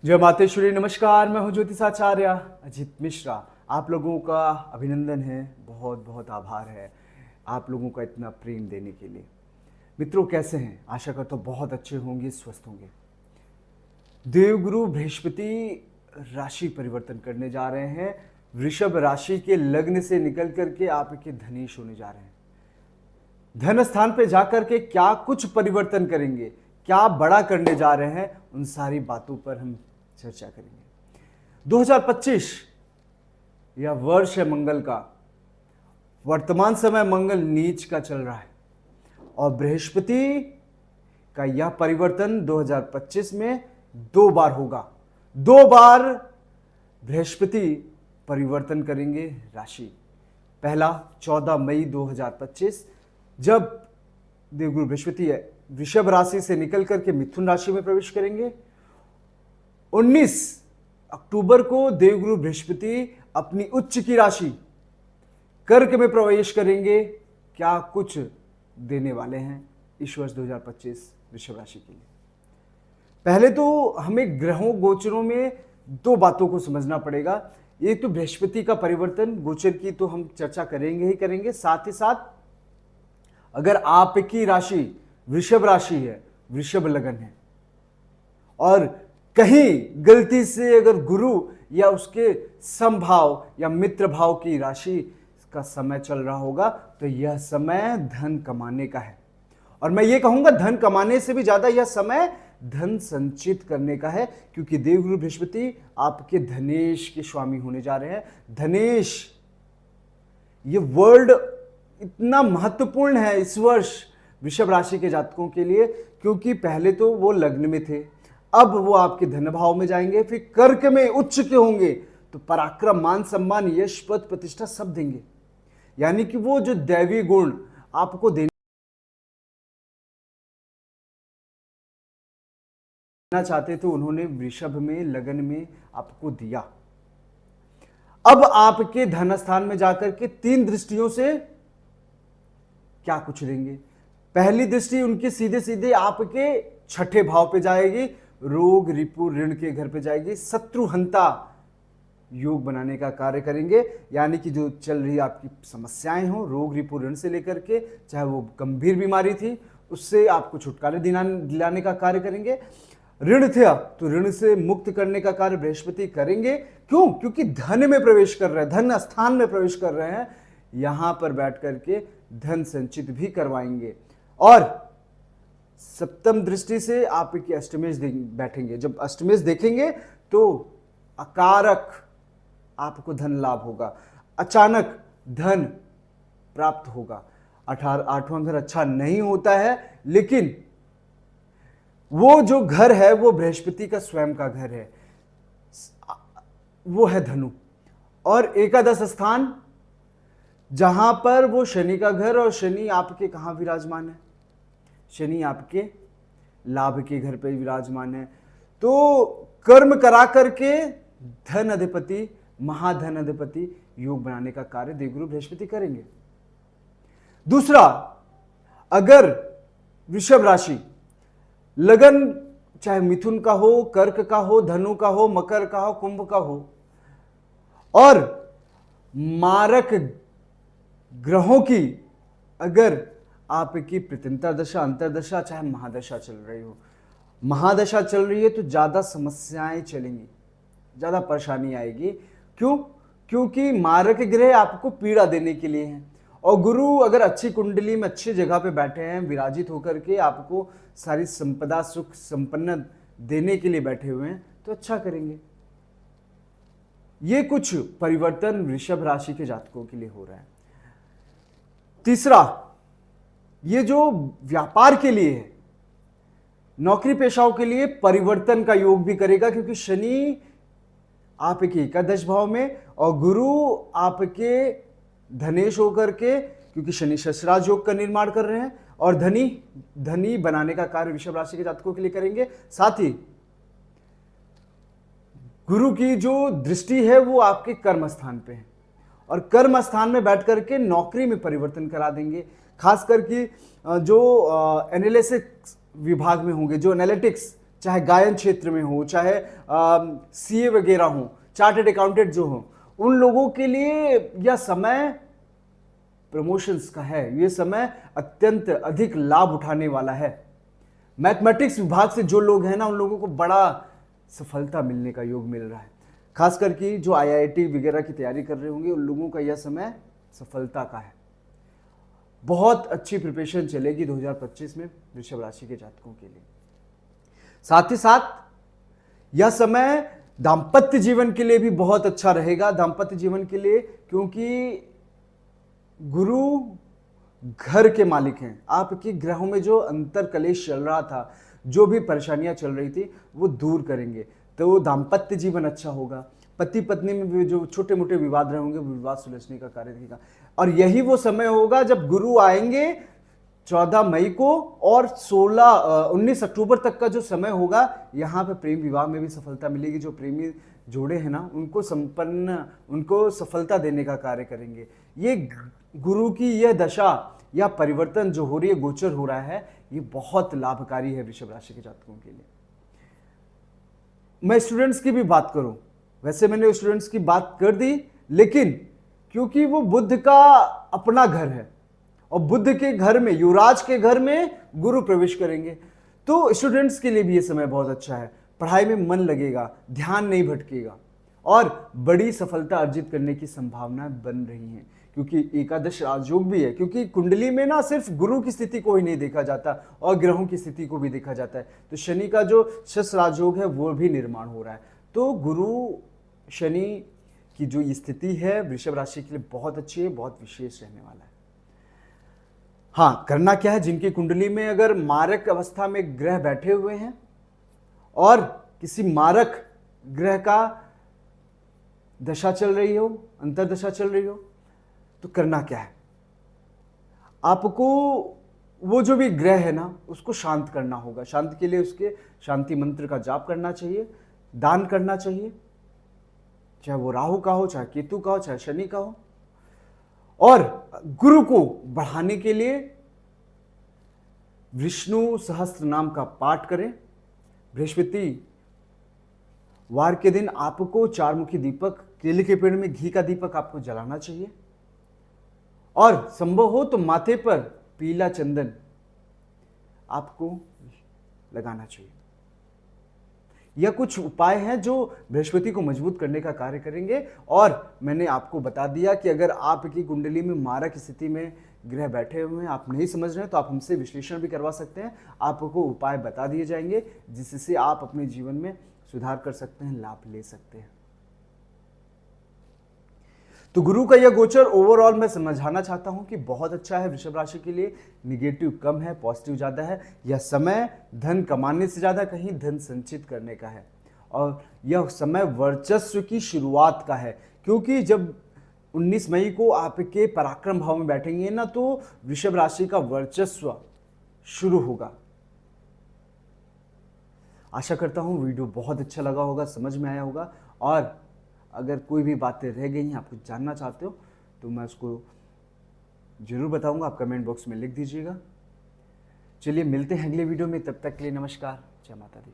जय मातेश्वरी। नमस्कार, मैं हूं ज्योतिषाचार्य अजित मिश्रा। आप लोगों का अभिनंदन है, बहुत बहुत आभार है आप लोगों का इतना प्रेम देने के लिए। मित्रों, कैसे हैं? आशा करता हूं बहुत अच्छे होंगे, स्वस्थ होंगे। देवगुरु बृहस्पति राशि परिवर्तन करने जा रहे हैं। वृषभ राशि के लग्न से निकल करके आपके धनेश होने जा रहे हैं। धन स्थान पे जाकर के क्या कुछ परिवर्तन करेंगे, क्या बड़ा करने जा रहे हैं, उन सारी बातों पर हम चर्चा करेंगे। 2025 यह वर्ष है मंगल का। वर्तमान समय मंगल नीच का चल रहा है और बृहस्पति का यह परिवर्तन 2025 में 2 बार होगा। 2 बार बृहस्पति परिवर्तन करेंगे राशि। पहला 14 मई 2025 जब देवगुरु बृहस्पति वृषभ राशि से निकल करके मिथुन राशि में प्रवेश करेंगे। 19 अक्टूबर को देवगुरु बृहस्पति अपनी उच्च की राशि कर्क में प्रवेश करेंगे। क्या कुछ देने वाले हैं इस वर्ष 2025 वृषभ राशि के लिए? पहले तो हमें ग्रहों गोचरों में 2 बातों को समझना पड़ेगा। एक तो बृहस्पति का परिवर्तन, गोचर की तो हम चर्चा करेंगे ही करेंगे, साथ ही साथ अगर आपकी राशि वृषभ राशि है, वृषभ लगन है, और कहीं गलती से अगर गुरु या उसके समभाव या मित्र भाव की राशि का समय चल रहा होगा तो यह समय धन कमाने का है। और मैं ये कहूंगा धन कमाने से भी ज्यादा यह समय धन संचित करने का है, क्योंकि देवगुरु बृहस्पति आपके धनेश के स्वामी होने जा रहे हैं। धनेश ये वर्ड इतना महत्वपूर्ण है इस वर्ष वृषभ राशि के जातकों के लिए, क्योंकि पहले तो वो लग्न में थे, अब वो आपके धन भाव में जाएंगे, फिर कर्क में उच्च के होंगे तो पराक्रम, मान सम्मान, यश, पद, प्रतिष्ठा सब देंगे। यानी कि वो जो दैवी गुण आपको देना चाहते थे उन्होंने वृषभ में लगन में आपको दिया। अब आपके धन स्थान में जाकर के 3 दृष्टियों से क्या कुछ देंगे। पहली दृष्टि उनकी सीधे सीधे आपके 6ठे भाव पे जाएगी, रोग रिपु ऋण के घर पे जाएगी। शत्रुहंता योग बनाने का कार्य करेंगे, यानी कि जो चल रही आपकी समस्याएं हो, रोग रिपु ऋण से लेकर के, चाहे वो गंभीर बीमारी थी उससे आपको छुटकारा दिलाने का कार्य करेंगे। ऋण थे तो ऋण से मुक्त करने का कार्य बृहस्पति करेंगे। क्यों? क्योंकि धन में प्रवेश कर रहे हैं, धन स्थान में प्रवेश कर रहे हैं, यहां पर बैठ करके धन संचित भी करवाएंगे। और सप्तम दृष्टि से आपकी अष्टमेश बैठेंगे। जब अष्टमेश देखेंगे तो अकारक आपको धन लाभ होगा, अचानक धन प्राप्त होगा। 8वां घर अच्छा नहीं होता है, लेकिन वो जो घर है वो बृहस्पति का स्वयं का घर है, वो है धनु। और एकादश स्थान जहां पर वो शनि का घर, और शनि आपके कहां विराजमान है? शनि आपके लाभ के घर पे विराजमान है। तो कर्म करा करके धन अधिपति, महाधन अधिपति योग बनाने का कार्य देवगुरु बृहस्पति करेंगे। दूसरा, अगर वृषभ राशि लगन चाहे मिथुन का हो, कर्क का हो, धनु का हो, मकर का हो, कुंभ का हो, और मारक ग्रहों की अगर आपकी प्रत्यंतर दशा, अंतरदशा, चाहे महादशा चल रही हो, महादशा चल रही है तो ज्यादा समस्याएं चलेंगी, ज्यादा परेशानी आएगी। क्यों? क्योंकि मारक ग्रह आपको पीड़ा देने के लिए हैं, और गुरु अगर अच्छी कुंडली में अच्छी जगह पे बैठे हैं, विराजित होकर के आपको सारी संपदा सुख संपन्न देने के लिए बैठे हुए हैं, तो अच्छा करेंगे। ये कुछ परिवर्तन वृषभ राशि के जातकों के लिए हो रहा है। तीसरा, ये जो व्यापार के लिए है, नौकरी पेशाओं के लिए परिवर्तन का योग भी करेगा, क्योंकि शनि आपके एकादश भाव में और गुरु आपके धनेश होकर के, क्योंकि शनि शस्त्राज योग का निर्माण कर रहे हैं और धनी बनाने का कार्य वृषभ राशि के जातकों के लिए करेंगे। साथ ही गुरु की जो दृष्टि है वो आपके कर्म स्थान पे है, और कर्म स्थान में बैठ करके नौकरी में परिवर्तन करा देंगे। खास करके जो एनालिसिस विभाग में होंगे, जो एनालिटिक्स चाहे गायन क्षेत्र में हो, चाहे सीए वगैरह हो, चार्टर्ड अकाउंटेंट जो हो, उन लोगों के लिए यह समय प्रमोशंस का है। यह समय अत्यंत अधिक लाभ उठाने वाला है। मैथमेटिक्स विभाग से जो लोग हैं ना, उन लोगों को बड़ा सफलता मिलने का योग मिल रहा है। खास करके जो आईआईटी वगैरह की तैयारी कर रहे होंगे, उन लोगों का यह समय सफलता का है। बहुत अच्छी प्रिपरेशन चलेगी 2025 में वृषभ राशि के जातकों के लिए। साथ ही साथ यह समय दाम्पत्य जीवन के लिए भी बहुत अच्छा रहेगा। दाम्पत्य जीवन के लिए, क्योंकि गुरु घर के मालिक हैं। आपके ग्रहों में जो अंतर कलेश चल रहा था, जो भी परेशानियां चल रही थी, वो दूर करेंगे, तो दाम्पत्य जीवन अच्छा होगा। पति पत्नी में भी जो छोटे मोटे विवाद रहे होंगे, वो विवाद सुलझने का कार्य रहेगा। और यही वो समय होगा जब गुरु आएंगे 14 मई को, और 19 अक्टूबर तक का जो समय होगा, यहाँ पे प्रेम विवाह में भी सफलता मिलेगी। जो प्रेमी जोड़े हैं ना, उनको सफलता देने का कार्य करेंगे। ये गुरु की यह दशा या परिवर्तन जो हो रही है, गोचर हो रहा है, ये बहुत लाभकारी है वृषभ राशि के जातकों के लिए। मैं स्टूडेंट्स की भी बात करूं, वैसे मैंने स्टूडेंट्स की बात कर दी, लेकिन क्योंकि वो बुध का अपना घर है और बुध के घर में, युवराज के घर में गुरु प्रवेश करेंगे, तो स्टूडेंट्स के लिए भी ये समय बहुत अच्छा है। पढ़ाई में मन लगेगा, ध्यान नहीं भटकेगा और बड़ी सफलता अर्जित करने की संभावना बन रही है। क्योंकि एकादश राजयोग भी है, क्योंकि कुंडली में ना सिर्फ गुरु की स्थिति को ही नहीं देखा जाता और ग्रहों की स्थिति को भी देखा जाता है। तो शनि का जो शश राजयोग है, वो भी निर्माण हो रहा है। तो गुरु शनि की जो स्थिति है वृषभ राशि के लिए बहुत अच्छी है, बहुत विशेष रहने वाला है। हाँ, करना क्या है, जिनकी कुंडली में अगर मारक अवस्था में ग्रह बैठे हुए हैं और किसी मारक ग्रह का दशा चल रही हो, अंतर्दशा चल रही हो, तो करना क्या है, आपको वो जो भी ग्रह है ना, उसको शांत करना होगा। शांति के लिए उसके शांति मंत्र का जाप करना चाहिए, दान करना चाहिए, चाहे वो राहु का हो, चाहे केतु का हो, चाहे शनि का हो। और गुरु को बढ़ाने के लिए विष्णु सहस्त्र नाम का पाठ करें। बृहस्पति वार के दिन आपको 4 मुखी दीपक, केले के पेड़ में घी का दीपक आपको जलाना चाहिए और संभव हो तो माथे पर पीला चंदन आपको लगाना चाहिए। यह कुछ उपाय हैं जो बृहस्पति को मजबूत करने का कार्य करेंगे। और मैंने आपको बता दिया कि अगर आपकी कुंडली में मारक स्थिति में ग्रह बैठे हुए हैं, आप नहीं समझ रहे हैं, तो आप हमसे विश्लेषण भी करवा सकते हैं। आपको उपाय बता दिए जाएंगे जिससे आप अपने जीवन में सुधार कर सकते हैं, लाभ ले सकते हैं। तो गुरु का यह गोचर ओवरऑल मैं समझाना चाहता हूं कि बहुत अच्छा है वृषभ राशि के लिए। निगेटिव कम है, पॉजिटिव ज्यादा है। यह समय धन कमाने से ज्यादा कहीं धन संचित करने का है और यह समय वर्चस्व की शुरुआत का है, क्योंकि जब 19 मई को आपके पराक्रम भाव में बैठेंगे ना, तो वृषभ राशि का वर्चस्व शुरू होगा। आशा करता हूं वीडियो बहुत अच्छा लगा होगा, समझ में आया होगा। और अगर कोई भी बातें रह गई हैं, आप कुछ जानना चाहते हो, तो मैं उसको जरूर बताऊंगा। आप कमेंट बॉक्स में लिख दीजिएगा। चलिए मिलते हैं अगले वीडियो में, तब तक के लिए नमस्कार, जय माता दी।